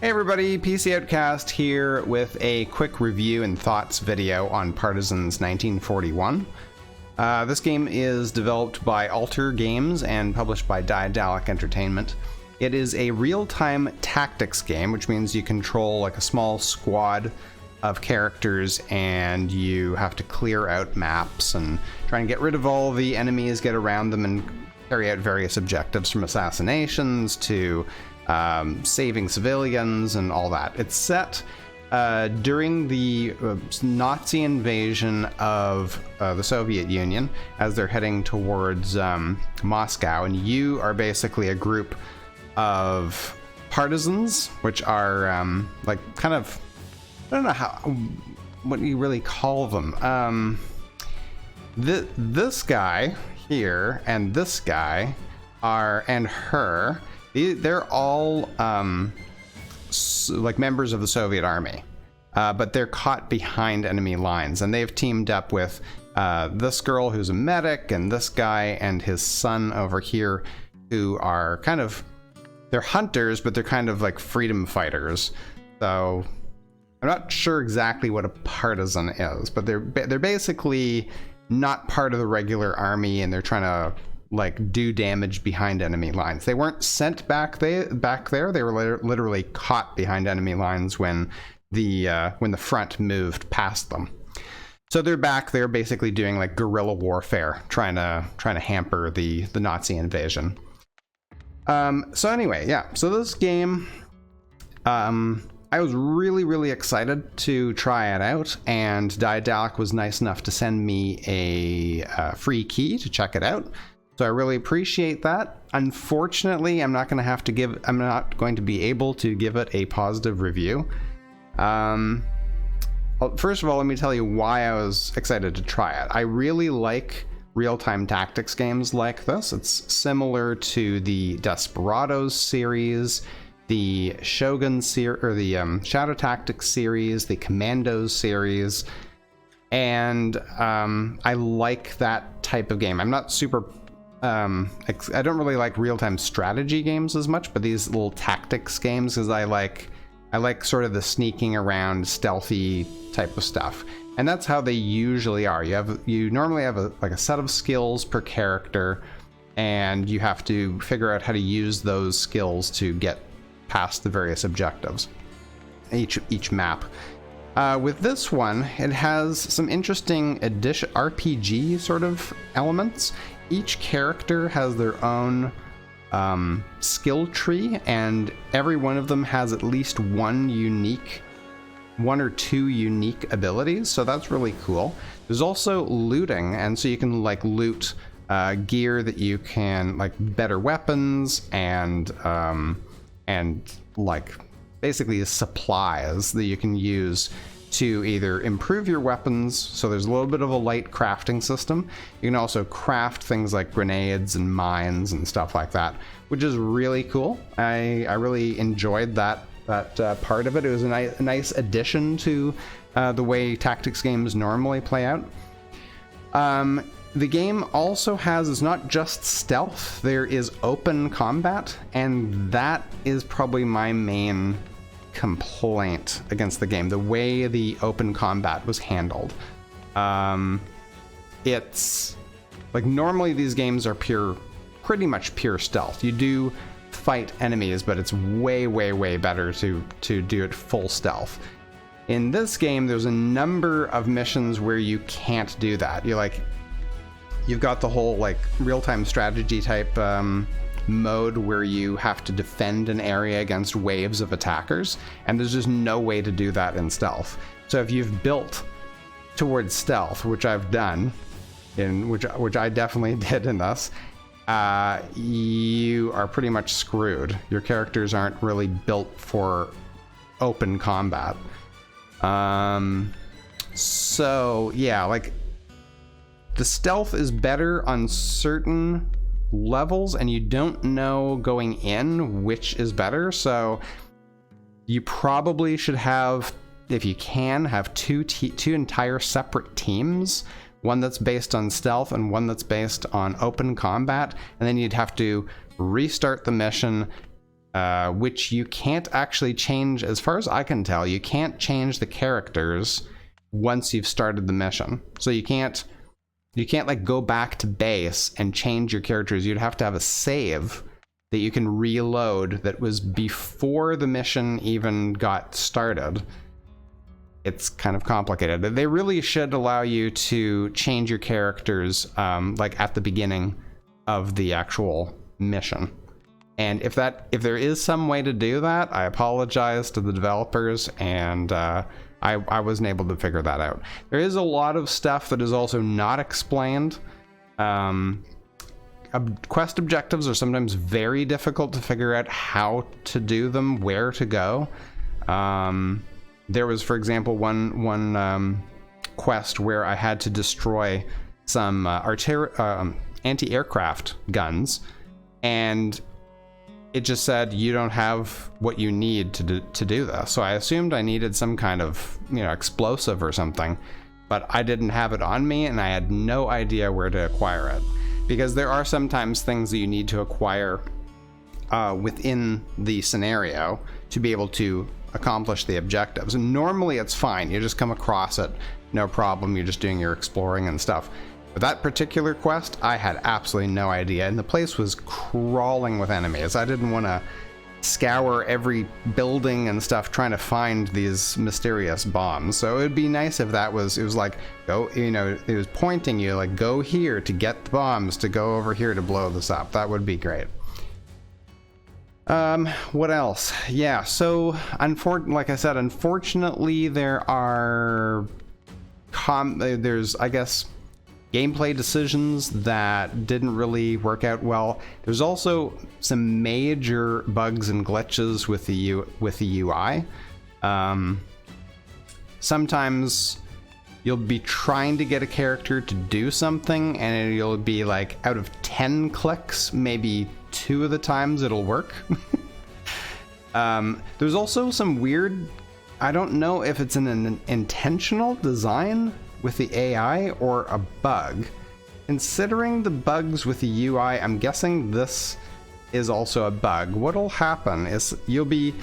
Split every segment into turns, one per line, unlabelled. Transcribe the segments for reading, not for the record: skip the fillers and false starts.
Hey everybody, PC Outcast here with a quick review and thoughts video on Partisans 1941. This game is developed by Alter Games and published by Daedalic Entertainment. It is a real-time tactics game, which means you control like a small squad of characters and you have to clear out maps and try and get rid of all the enemies, get around them, and carry out various objectives from assassinations to saving civilians and all that. It's set during the Nazi invasion of the Soviet Union as they're heading towards Moscow, and you are basically a group of partisans, which are like kind of, I don't know what you really call them. This guy here and this guy and her. They're all like members of the Soviet army, but they're caught behind enemy lines, and they've teamed up with this girl who's a medic and this guy and his son over here, who are kind of, they're hunters, but they're kind of like freedom fighters. So I'm not sure exactly what a partisan is, but they're basically not part of the regular army, and they're trying to like do damage behind enemy lines. They weren't sent back there. They were literally caught behind enemy lines when the front moved past them. So they're back there basically doing like guerrilla warfare, trying to hamper the Nazi invasion. So anyway, yeah. So this game, I was really excited to try it out, and Daedalic was nice enough to send me a free key to check it out. So I really appreciate that. Unfortunately, I'm not going to be able to give it a positive review. First of all, let me tell you why I was excited to try it. I really like real-time tactics games like this. It's similar to the Desperados series, the Shogun series, or the Shadow Tactics series, the Commandos series, and I like that type of game. I'm not super I don't really like real-time strategy games as much, but these little tactics games, because I like sort of the sneaking around, stealthy type of stuff, and that's how they usually are. You normally have a set of skills per character, and you have to figure out how to use those skills to get past the various objectives each map. With this one, it has some interesting RPG sort of elements. Each character has their own skill tree, and every one of them has at least one or two unique abilities, so that's really cool. There's also looting, and so you can like loot gear that you can, like better weapons and like basically supplies that you can use to either improve your weapons. So there's a little bit of a light crafting system. You can also craft things like grenades and mines and stuff like that, which is really cool. I really enjoyed that part of it. It was a nice addition to the way tactics games normally play out. The game also has, it's not just stealth, there is open combat, and that is probably my main complaint against the game, the way the open combat was handled. It's like, normally these games are pretty much pure stealth. You do fight enemies, but it's way better to do it full stealth. In this game, there's a number of missions where you can't do that. You've got the whole like real-time strategy type mode where you have to defend an area against waves of attackers, and there's just no way to do that in stealth. So if you've built towards stealth, which I've done, which I definitely did in this, you are pretty much screwed. Your characters aren't really built for open combat. So yeah, like the stealth is better on certain levels, and you don't know going in which is better. So you probably should have, if you can, have two entire separate teams, one that's based on stealth and one that's based on open combat, and then you'd have to restart the mission, which you can't actually change. As far as I can tell, you can't change the characters once you've started the mission. So you can't like go back to base and change your characters. You'd have to have a save that you can reload that was before the mission even got started. It's kind of complicated. They really should allow you to change your characters like at the beginning of the actual mission. And if there is some way to do that, I apologize to the developers, and I wasn't able to figure that out. There is a lot of stuff that is also not explained. Quest objectives are sometimes very difficult to figure out how to do them, where to go. There was, for example, one quest where I had to destroy some anti-aircraft guns, and it just said you don't have what you need to do this. So I assumed I needed some kind of, explosive or something, but I didn't have it on me, and I had no idea where to acquire it. Because there are sometimes things that you need to acquire within the scenario to be able to accomplish the objectives. And normally it's fine. You just come across it, no problem. You're just doing your exploring and stuff. But that particular quest, I had absolutely no idea. And the place was crawling with enemies. I didn't want to scour every building and stuff trying to find these mysterious bombs. So it would be nice if it was like, go, it was pointing you like, go here to get the bombs, to go over here to blow this up. That would be great. What else? Yeah, so like I said, unfortunately there's, I guess, gameplay decisions that didn't really work out well. There's also some major bugs and glitches with the UI. Sometimes you'll be trying to get a character to do something, and you'll be like, out of 10 clicks, maybe 2 of the times it'll work. There's also some weird, I don't know if it's an intentional design with the AI or a bug. Considering the bugs with the UI, I'm guessing this is also a bug. What'll happen is you'll be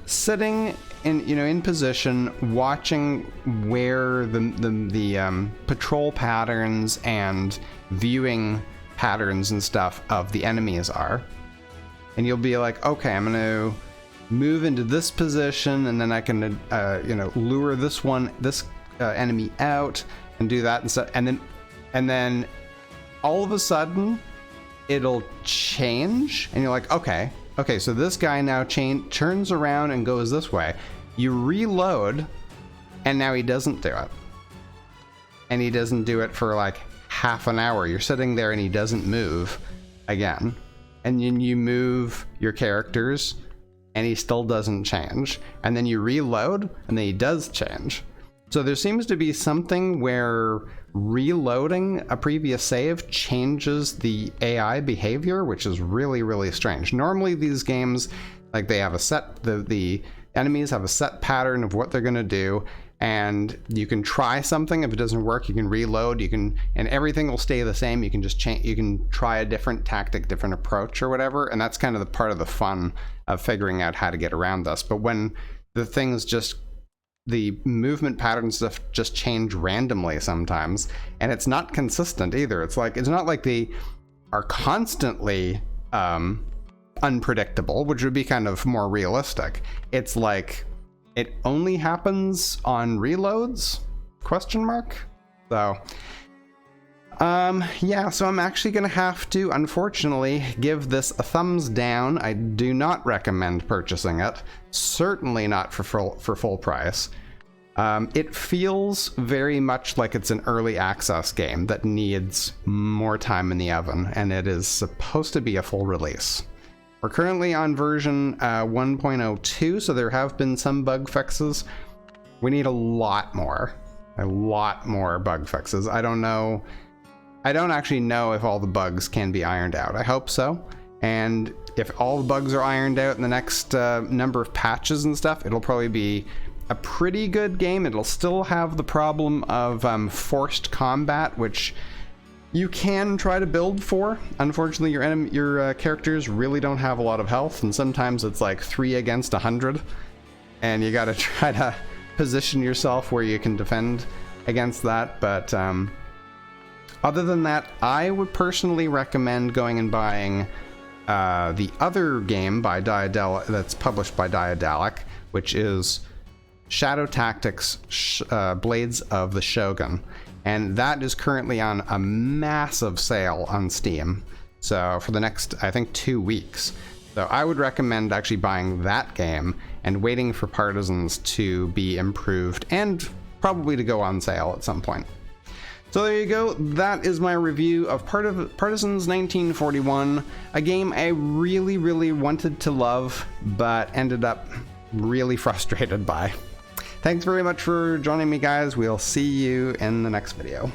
sitting in position, watching where the patrol patterns and viewing patterns and stuff of the enemies are, and you'll be like, okay, I'm gonna move into this position, and then I can lure this enemy out and do that and stuff, and then all of a sudden it'll change, and you're like, okay, so this guy now turns around and goes this way. You reload, and now he doesn't do it, and he doesn't do it for like half an hour. You're sitting there and he doesn't move again, and then you move your characters and he still doesn't change, and then you reload and then he does change. So there seems to be something where reloading a previous save changes the AI behavior, which is really, really strange. Normally these games, like, they have a set, the enemies have a set pattern of what they're going to do, and you can try something. If it doesn't work, you can reload, and everything will stay the same. You can just change, you can try a different tactic, different approach or whatever, and that's kind of the part of the fun of figuring out how to get around this. But when the movement patterns stuff just change randomly sometimes, and it's not consistent either. It's not like they are constantly unpredictable, which would be kind of more realistic. It's like it only happens on reloads? ? So yeah, so I'm actually gonna have to, unfortunately, give this a thumbs down. I do not recommend purchasing it. Certainly not for full price. It feels very much like it's an early access game that needs more time in the oven, and it is supposed to be a full release. We're currently on version 1.02, so there have been some bug fixes. We need a lot more bug fixes. I don't actually know if all the bugs can be ironed out. I hope so. And if all the bugs are ironed out in the next number of patches and stuff, it'll probably be a pretty good game. It'll still have the problem of forced combat, which you can try to build 4. Unfortunately, your characters really don't have a lot of health, and sometimes it's like 3 against 100, and you gotta try to position yourself where you can defend against that. But other than that, I would personally recommend going and buying the other game by Daedalic that's published by Daedalic, which is Shadow Tactics Blades of the Shogun. And that is currently on a massive sale on Steam. So for the next, I think, 2 weeks. So I would recommend actually buying that game and waiting for Partisans to be improved and probably to go on sale at some point. So there you go. That is my review of Partisans 1941, a game I really, really wanted to love, but ended up really frustrated by. Thanks very much for joining me, guys. We'll see you in the next video.